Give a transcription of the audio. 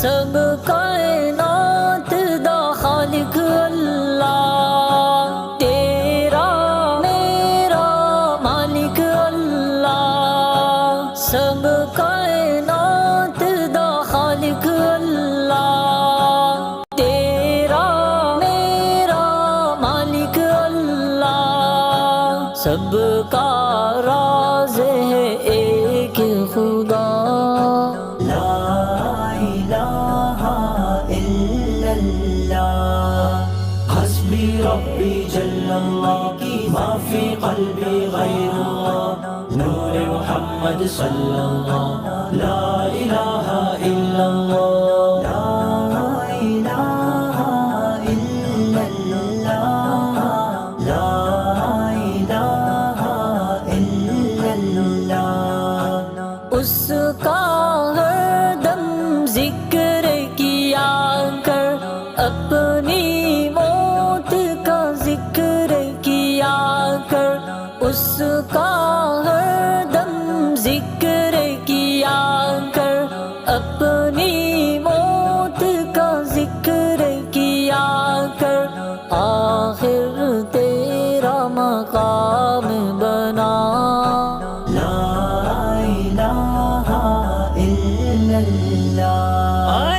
سب کائنات دا خالق اللہ، تیرا میرا مالک اللہ، سب کائنات دا خالق اللہ، تیرا میرا مالک اللہ، سب کا راز ہے ایک خدا، لا الہ الا اللہ، حسبی ربی جل اللہ، ما فی قلبی غیر اللہ، نور محمد صلی اللہ، لا الہ الا اللہ، لا الہ الا اللہ، لا الہ الا اللہ، اس کا ہر دم ذکر کیا کر، اپنی موت کا ذکر کیا کر، اس کا ہر دم ذکر کیا کر، اپنی موت کا ذکر کیا کر، آخر تیرا مقام بنا، لا الہ الا اللہ۔